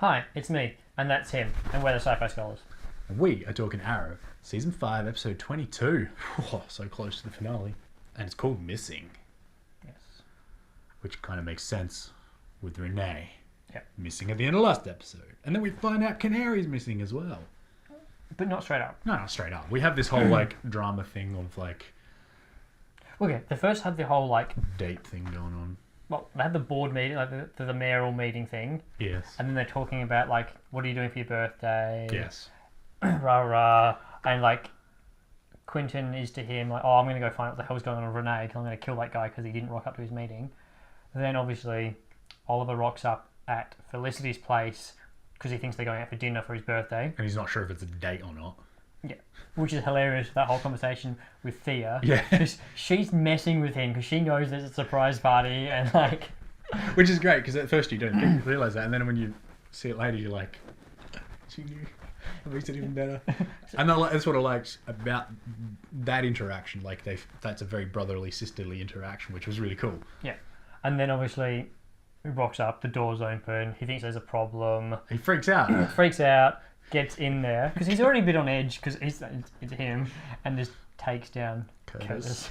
Hi, it's me, and that's him, and we're the Sci-Fi Scholars. And we are talking Arrow, Season 5, Episode 22. Oh, so close to the finale. And it's called Missing. Yes. Which kind of makes sense with Renee. Yep. Missing at the end of last episode. And then we find out Canary's missing as well. But not straight up. No, not straight up. We have this whole, drama thing of, Okay, they first had the whole, date thing going on. well, they had the board meeting, the mayoral meeting thing. Yes. And then they're talking about, what are you doing for your birthday? Yes. Rah, rah. And, Quentin is to him, I'm going to go find out what the hell's going on with Renee, because I'm going to kill that guy because he didn't rock up to his meeting. And then, obviously, Oliver rocks up at Felicity's place because he thinks they're going out for dinner for his birthday. And he's not sure if it's a date or not. Yeah, which is hilarious, that whole conversation with Thea. Yeah. Because she's messing with him because she knows there's a surprise party and, Which is great, because at first you don't realise that, and then when you see it later, you're like, she knew. That makes it even better. And that's what I liked about that interaction. That's a very brotherly, sisterly interaction, which was really cool. Yeah. And then, obviously, he rocks up, the door's open, he thinks there's a problem. He freaks out. Freaks out, gets in there, because he's already a bit on edge, because it's him, and just takes down Curtis.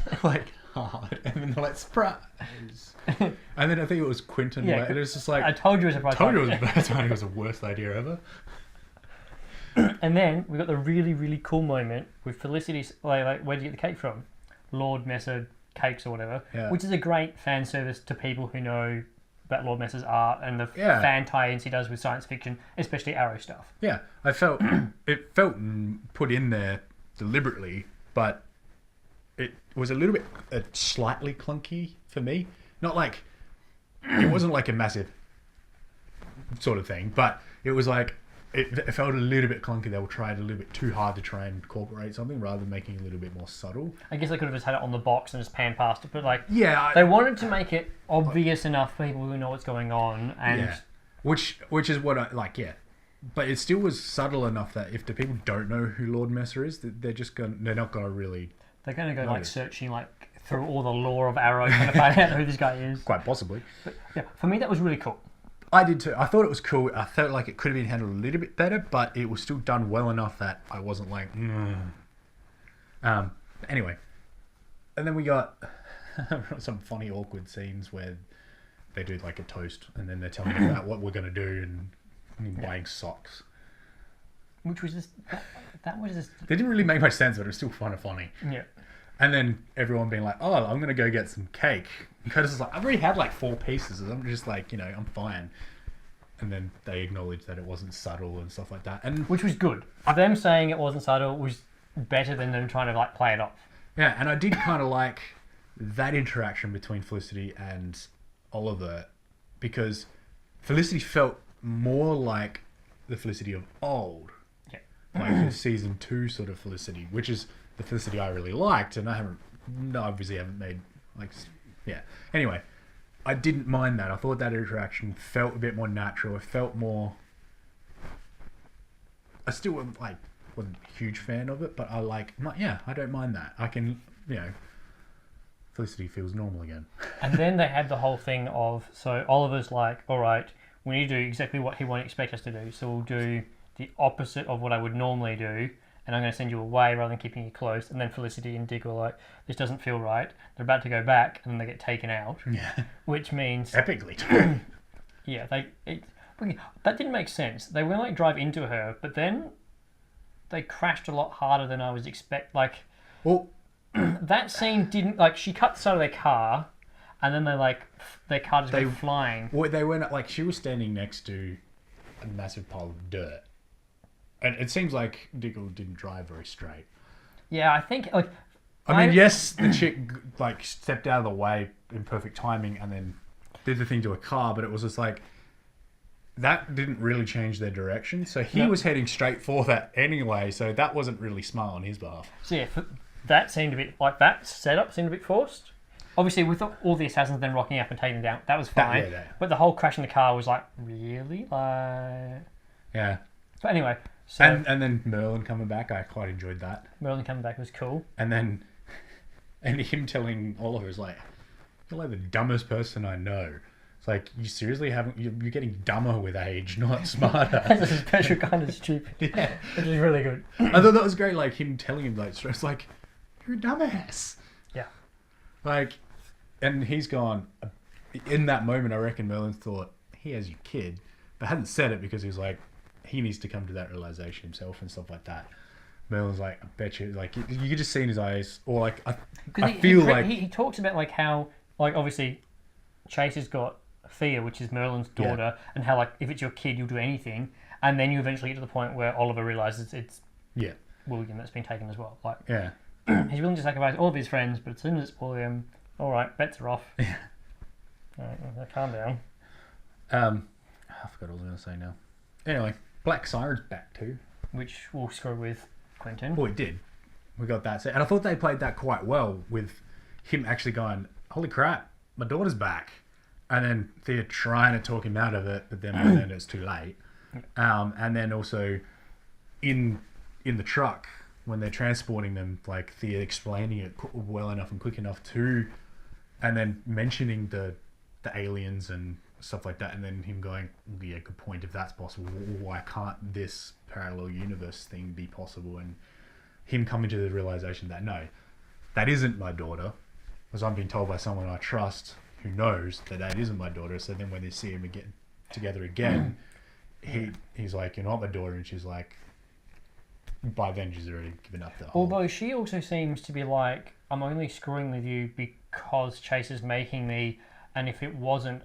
Hard. And then they're like, surprise. And then I think it was Quentin. Yeah, it was just like, I told you it was a surprise told you party. it was a bad time. It was the worst idea ever. And then we got the really, really cool moment with Felicity's, where do you get the cake from? Lord Messer Cakes or whatever, Yeah. which is a great fan service to people who know about Lord Messer's art and the Yeah. fan tie-ins he does with science fiction, especially Arrow stuff. Yeah, I felt it felt put in there deliberately, but it was a little bit slightly clunky for me. Not like it wasn't like a massive sort of thing, but it was like it felt a little bit clunky. They were trying a little bit too hard to try and incorporate something rather than making it a little bit more subtle. I guess they could have just had it on the box and just pan past it, but Yeah, they wanted to make it obvious enough for people who know what's going on, and yeah, which is what I like. Yeah, but it still was subtle enough that if the people don't know who Lord Messer is, they're not gonna really. they're going to go Notice. searching through all the lore of Arrow trying to find out who this guy is. Quite possibly. But yeah, for me that was really cool. I did too. I thought it was cool. I felt like it could have been handled a little bit better, but it was still done well enough that I wasn't like, Anyway, and then we got some funny, awkward scenes where they do a toast, and then they're telling you about what we're going to do and buying socks. Which was just, that was just, They didn't really make much sense, but it was still kind of funny. yeah. And then everyone being like, oh, I'm going to go get some cake. And Curtis is like, I've already had 4 pieces. I'm just I'm fine. And then they acknowledge that it wasn't subtle and stuff like that. And Which was good. Them saying it wasn't subtle was better than them trying to play it off. yeah, and I did kind of like that interaction between Felicity and Oliver, because Felicity felt more like the Felicity of old. Yeah. Like the season 2 sort of Felicity, which is the Felicity I really liked, and I obviously haven't made yeah. Anyway, I didn't mind that. I thought that interaction felt a bit more natural. It felt more. I still wasn't a huge fan of it, but I don't mind that. I can, Felicity feels normal again. And then they had the whole thing of, so Oliver's like, all right, we need to do exactly what he won't expect us to do. So we'll do the opposite of what I would normally do, and I'm going to send you away rather than keeping you close. And then Felicity and Dick were like, this doesn't feel right. They're about to go back, and then they get taken out. Yeah. Which means... Epically too. Yeah, that didn't make sense. They were drive into her, but then they crashed a lot harder than I was Well, that scene didn't... she cut the side of their car, and then their car just went flying. well, they went she was standing next to a massive pile of dirt. And it seems like Diggle didn't drive very straight. Yeah, I think I mean, yes, the chick stepped out of the way in perfect timing and then did the thing to a car, but it was just that didn't really change their direction. So he was heading straight for that anyway. So that wasn't really smart on his behalf. So yeah, that seemed a bit that setup seemed a bit forced. Obviously, with all the assassins then rocking up and taking them down, that was fine. Yeah. But the whole crash in the car was really Yeah. But anyway, so And then Merlin coming back, I quite enjoyed that. Merlin coming back was cool. And then him telling Oliver is you're the dumbest person I know. It's like, you seriously haven't... You're getting dumber with age, not smarter. That's a special kind of stupid. Yeah. Which is really good. I thought that was great, like, him telling him, like, it's like, you're a dumbass. Yeah. Like, and he's gone... In that moment, I reckon Merlin thought, he has your kid, but hadn't said it because he was like, he needs to come to that realization himself and stuff like that. Merlin's like, I bet you, like, you could just see in his eyes, or like, I feel like... He talks about, like, how, like, obviously, Chase has got Thea, which is Merlin's daughter, and how, like, if it's your kid, you'll do anything, and then you eventually get to the point where Oliver realizes it's William that's been taken as well. Like, he's willing to sacrifice all of his friends, but as soon as it's William, all right, bets are off. Yeah. All right, calm down. I forgot what I was going to say now. Anyway, Black Siren's back too. Which will screw with Quentin. Well, it did. We got that set. And I thought they played that quite well with him actually going, holy crap, my daughter's back. And then Thea trying to talk him out of it, but then it's too late. And then also in the truck, when they're transporting them, like Thea explaining it well enough and quick enough to, and then mentioning the aliens and stuff like that, and then him going, yeah, good point, if that's possible, why can't this parallel universe thing be possible? And him coming to the realization that no, that isn't my daughter, because I'm being told by someone I trust who knows that isn't my daughter. So then when they see him again together again, he's like, you're not my daughter, and she's like, by then she's already given up the whole... Although she also seems to be like, I'm only screwing with you because Chase is making me, and if it wasn't,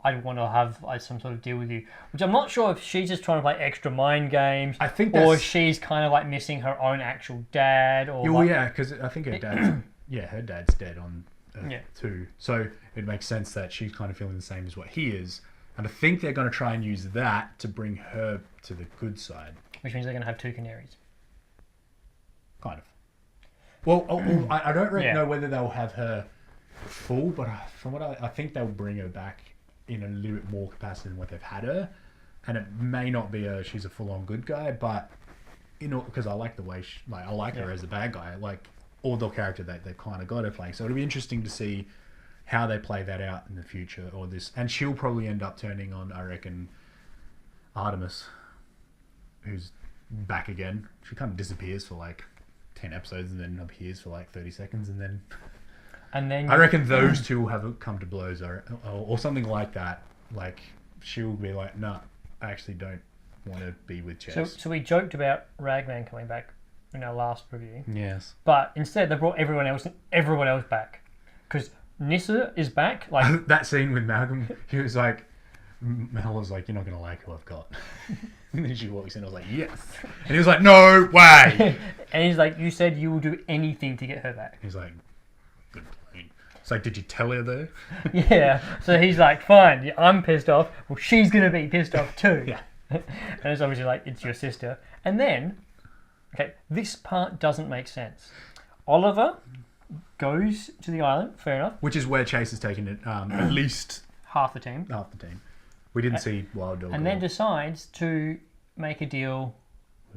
I'd want to have some sort of deal with you. Which I'm not sure if she's just trying to play extra mind games, I think or she's kind of like missing her own actual dad. Or well, yeah, because I think her dad's her dad's dead on Earth too. So it makes sense that she's kind of feeling the same as what he is, and I think they're going to try and use that to bring her to the good side. Which means they're going to have two canaries. Kind of. Well, I don't really know whether they'll have her full, but from what I think they'll bring her back in a little bit more capacity than what they've had her, and it may not be she's a full-on good guy, but because I like the way I like her as a bad guy, like all the character that they've kind of got her playing. So it'll be interesting to see how they play that out in the future, and she'll probably end up turning on, I reckon, Artemis, who's back again. She kind of disappears for like 10 episodes and then appears for like 30 seconds, and then I reckon those two will have come to blows, or something like that. Like she'll be like, "No, I actually don't want to be with Chess." So we joked about Ragman coming back in our last review. Yes. But instead, they brought everyone else back, because Nissa is back. Like that scene with Malcolm, he was like, Mel was like, "You're not gonna like who I've got." And then she walks in. I was like, "Yes," and he was like, "No way." And he's like, "You said you will do anything to get her back." He's like, "Good point." It's like, did you tell her though? Yeah. So he's like, "Fine, I'm pissed off. Well, she's gonna be pissed off too." Yeah. And it's obviously like, it's your sister. And then, okay, this part doesn't make sense. Oliver goes to the island. Fair enough. Which is where Chase has taken it. At least half the team. We didn't see Wild Dog. And then decides to make a deal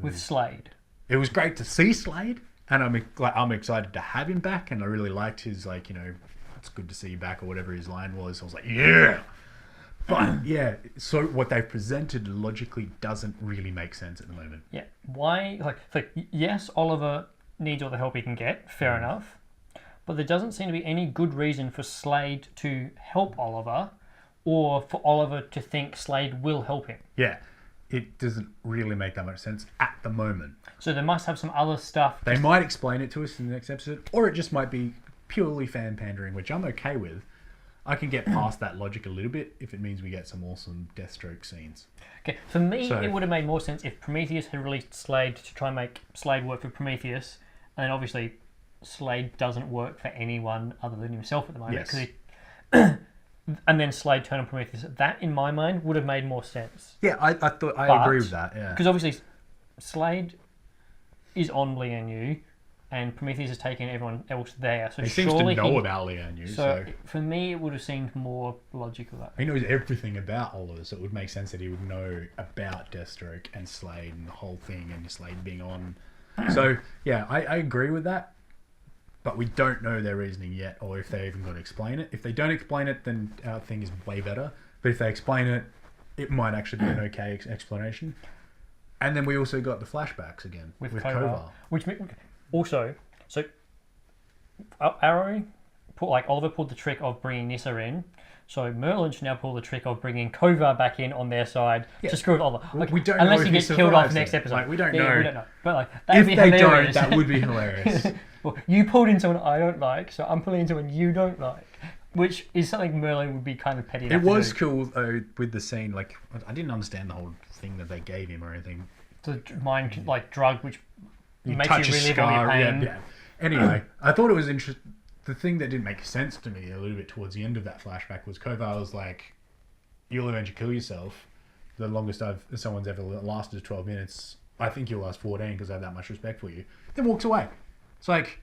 with Slade. It was great to see Slade, and I'm excited to have him back, and I really liked his it's good to see you back, or whatever his line was. I was like, yeah. But yeah, so what they've presented logically doesn't really make sense at the moment. Yeah. Why? Yes, Oliver needs all the help he can get. Fair enough. But there doesn't seem to be any good reason for Slade to help Oliver, or for Oliver to think Slade will help him. Yeah. It doesn't really make that much sense at the moment. So they must have some other stuff. They might explain it to us in the next episode, or it just might be purely fan pandering, which I'm okay with. I can get past that logic a little bit if it means we get some awesome Deathstroke scenes. Okay, for me, it would have made more sense if Prometheus had released Slade to try and make Slade work for Prometheus, and then obviously Slade doesn't work for anyone other than himself at the moment. Yes. And then Slade turned on Prometheus. That, in my mind, would have made more sense. Yeah, I agree with that. Yeah, because obviously Slade is on Lian, and Prometheus has taken everyone else there. So he seems to know about Lian. So for me, it would have seemed more logical. That he knows everything about Oliver, so it would make sense that he would know about Deathstroke and Slade and the whole thing, and Slade being on. So yeah, I agree with that. but we don't know their reasoning yet, or if they're even going to explain it. If they don't explain it, then our thing is way better. But if they explain it, it might actually be an okay explanation. And then we also got the flashbacks again with Kovar. Which also, so Arrow, Oliver pulled the trick of bringing Nyssa in. So Merlin should now pull the trick of bringing Kovar back in on their side to screw with Oliver. Like, we don't unless know he if gets he killed off survives next it. episode. Like, we don't know. We don't know. But like, that'd if be they hilarious. don't, that would be hilarious. Well, you pulled in someone I don't like, so I'm pulling in someone you don't like. Which is something Merlin would be kind of petty. It was cool though with the scene. Like, I didn't understand the whole thing that they gave him or anything. The mind drug which makes touch you a relive all your scar. pain. Yeah. Anyway, I thought it was interesting. The thing that didn't make sense to me a little bit towards the end of that flashback was Kovar was like, "You'll eventually kill yourself. The longest someone's ever lasted is 12 minutes. I think you'll last 14 because I have that much respect for you." Then walks away. It's like,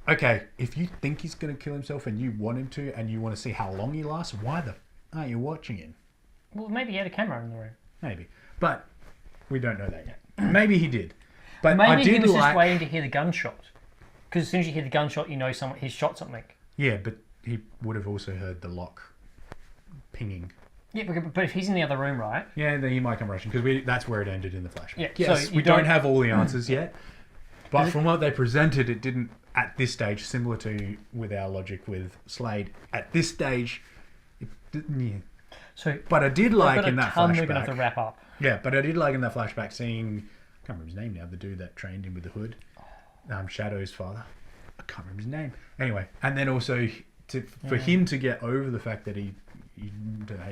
okay, if you think he's going to kill himself and you want him to, and you want to see how long he lasts, why the aren't you watching him? Well, maybe he had a camera in the room. Maybe, but we don't know that yet. Maybe he did. But Maybe I did he was just waiting to hear the gunshot. Because as soon as you hear the gunshot, you know he's shot something. Yeah, but he would have also heard the lock pinging. Yeah, but if he's in the other room, right? Yeah, then he might come rushing because that's where it ended in the flashback. Yeah, yes, so we don't have all the answers yet, but from what they presented, it didn't at this stage. Similar to with our logic with Slade, at this stage, it didn't. Yeah. So, but I did like in that flashback. We're gonna have to wrap up. Yeah, but I did like in that flashback seeing. I can't remember his name now. The dude that trained him with the hood, Shadow's father. I can't remember his name. Anyway, and then also for him to get over the fact that he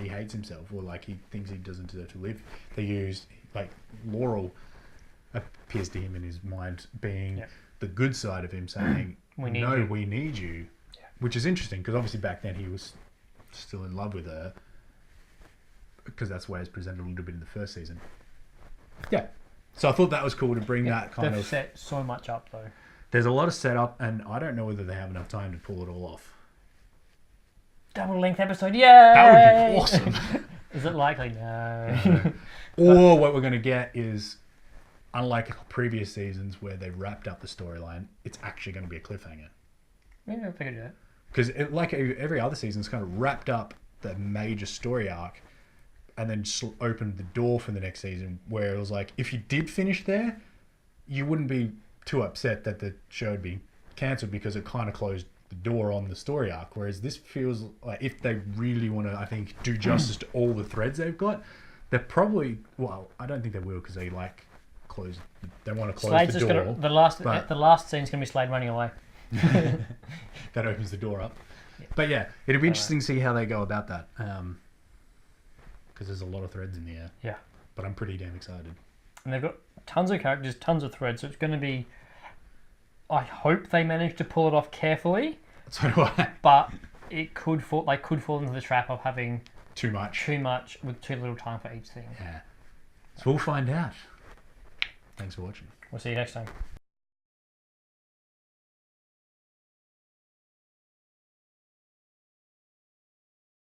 hates himself, or like he thinks he doesn't deserve to live. They used like Laurel appears to him in his mind being the good side of him, saying, we need you, which is interesting because obviously back then he was still in love with her, because that's why it's presented a little bit in the first season. Yeah, so I thought that was cool to bring that kind they've of. Set so much up though. There's a lot of setup, and I don't know whether they have enough time to pull it all off. Double length episode, yay! That would be awesome. Is it likely? No. Or what we're going to get is, unlike previous seasons where they wrapped up the storyline, it's actually going to be a cliffhanger. Yeah, I could do that. Because like every other season, it's kind of wrapped up the major story arc, and then opened the door for the next season, where it was like, if you did finish there, you wouldn't be too upset that the show would be cancelled because it kind of closed the door on the story arc. Whereas this feels like if they really want to, I think, do justice to all the threads they've got, they're probably, well, I don't think they will because they like close. They want to close Slade's the just door. the last scene's gonna be Slade running away. That opens the door up. Yeah. But yeah, it'll be interesting to see how they go about that. Because there's a lot of threads in the air. Yeah. But I'm pretty damn excited. And they've got tons of characters, tons of threads, so it's going to be... I hope they manage to pull it off carefully. So do I. But it could fall into the trap of having... Too much with too little time for each thing. Yeah. So we'll find out. Thanks for watching. We'll see you next time.